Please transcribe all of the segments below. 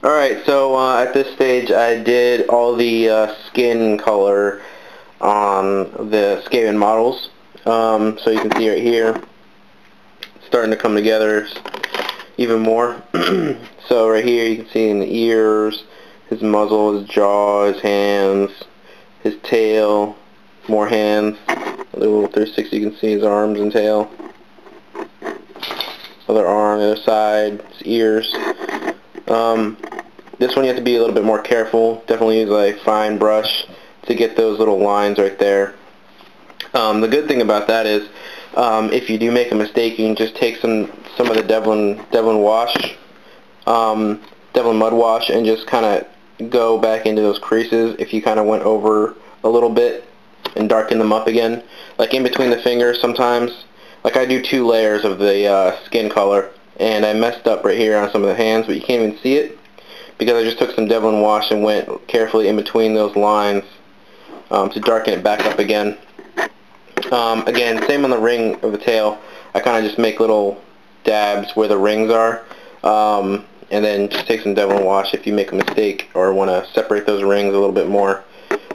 Alright, so at this stage I did all the skin color on the Skaven models. So you can see right here, it's starting to come together even more. So right here you can see in the ears, his muzzle, his jaw, his hands, his tail, more hands, a little 360, you can see his arms and tail, other arm, the other side, his ears. This one you have to be a little bit more careful. Definitely use a fine brush to get those little lines right there. The good thing about that is, if you do make a mistake, you can just take some of the Devlin wash, Devlin mud wash, and just kind of go back into those creases if you kind of went over a little bit and darken them up again, like in between the fingers sometimes. Like I do 2 layers of the skin color, and I messed up right here on some of the hands, but you can't even see it because I just took some Devlin wash and went carefully in between those lines to darken it back up again. Again, same on the ring of the tail. I kind of just make little dabs where the rings are, and then just take some Devlin wash if you make a mistake or want to separate those rings a little bit more.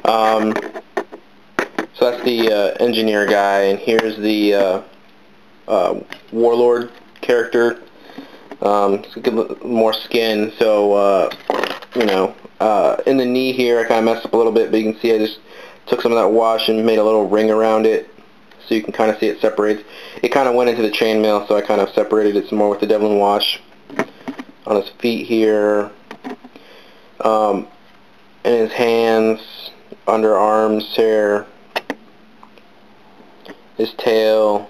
So that's the engineer guy, and here's the warlord character. So get more skin, so you know, in the knee here I kind of messed up a little bit, but you can see I just took some of that wash and made a little ring around it, so you can kind of see it separates. It kind of went into the chainmail, so I kind of separated it some more with the Devlin wash. On his feet here, and his hands, underarms here, his tail,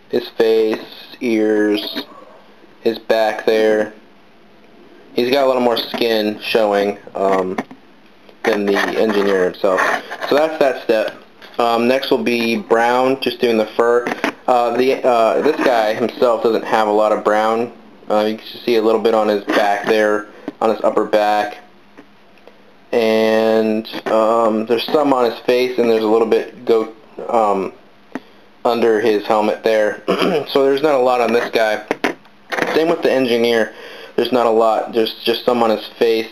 his face, ears, his back there. He's got a little more skin showing than the engineer himself. So that's that step. Next will be brown, just doing the fur. This guy himself doesn't have a lot of brown. You can see a little bit on his back there, on his upper back. And there's some on his face, and there's a little bit under his helmet there. So there's not a lot on this guy. Same with the engineer. There's not a lot. There's just some on his face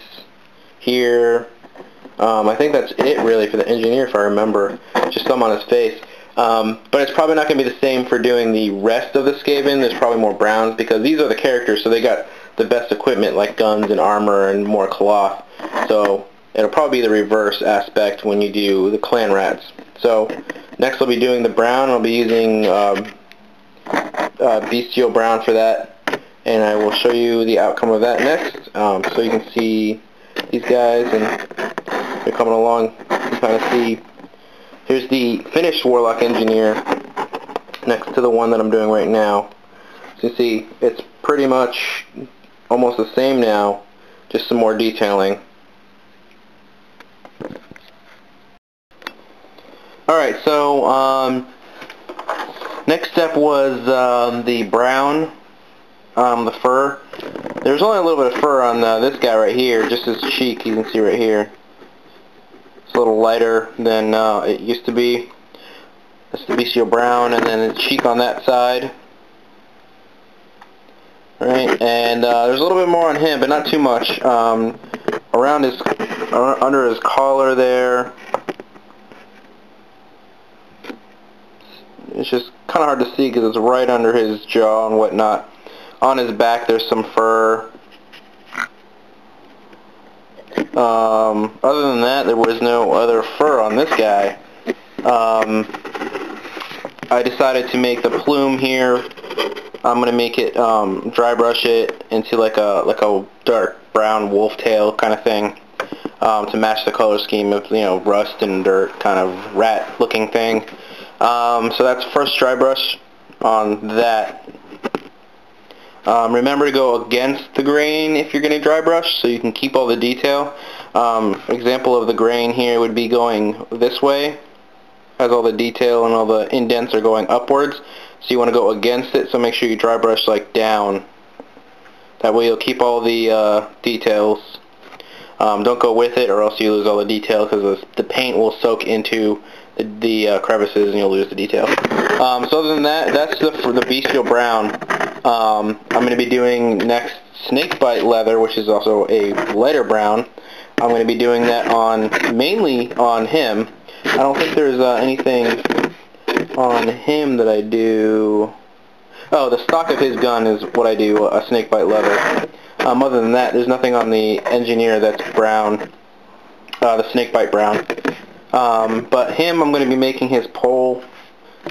here. I think that's it really for the engineer, if I remember. Just some on his face. But it's probably not going to be the same for doing the rest of the Skaven. There's probably more browns because these are the characters, so they got the best equipment like guns and armor and more cloth. So it'll probably be the reverse aspect when you do the clan rats. So next I'll be doing the brown. I'll be using bestial brown for that, and I will show you the outcome of that next. So you can see these guys, and they're coming along. You can kind of see. Here's the finished Warlock Engineer next to the one that I'm doing right now. So you see, it's pretty much almost the same now, just some more detailing. Alright, so next step was the brown, the fur. There's only a little bit of fur on this guy right here, just his cheek, you can see right here. A little lighter than it used to be. That's the bestial brown, and then the cheek on that side. Right, and there's a little bit more on him, but not too much. Around his, under his collar there. It's just kind of hard to see because it's right under his jaw and whatnot. On his back, there's some fur. Other than that, there was no other fur on this guy. I decided to make the plume here. I'm gonna make it dry brush it into like a dark brown wolf tail kind of thing, to match the color scheme of, you know, rust and dirt, kind of rat looking thing. So that's first dry brush on that. Remember to go against the grain if you're going to dry brush, so you can keep all the detail. Example of the grain here would be going this way, as all the detail and all the indents are going upwards. So you want to go against it, so make sure you dry brush like down. That way you'll keep all the details. Don't go with it, or else you lose all the detail, because the paint will soak into the crevices and you'll lose the detail. So other than that, that's the bestial brown. I'm going to be doing next snakebite leather, which is also a lighter brown. I'm going to be doing that mainly on him. I don't think there's anything on him that I do. Oh, the stock of his gun is what I do, a snakebite leather. Other than that, there's nothing on the engineer that's brown, the snakebite brown. But him, I'm going to be making his pole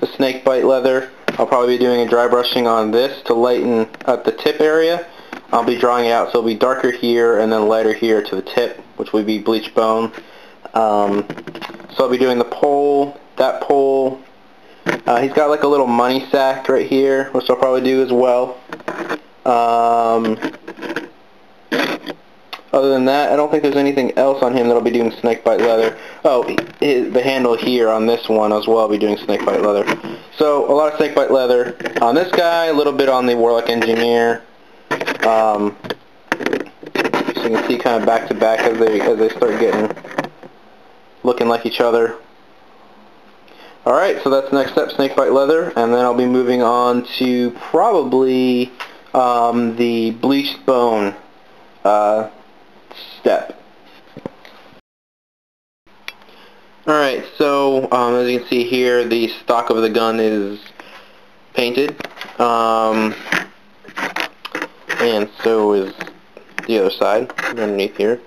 the snakebite leather. I'll probably be doing a dry brushing on this to lighten up the tip area. I'll be drawing it out so it'll be darker here and then lighter here to the tip, which will be bleached bone. So I'll be doing the pole, that pole. He's got like a little money sack right here, which I'll probably do as well. Other than that, I don't think there's anything else on him that I'll be doing snakebite leather. Oh, the handle here on this one as well, I'll be doing snakebite leather. So, a lot of snakebite leather on this guy, a little bit on the Warlock Engineer. So you can see kind of back to back as they start looking like each other. Alright, so that's the next step, snakebite leather, and then I'll be moving on to probably the bleached bone step. Alright, so as you can see here, the stock of the gun is painted, and so is the other side underneath here.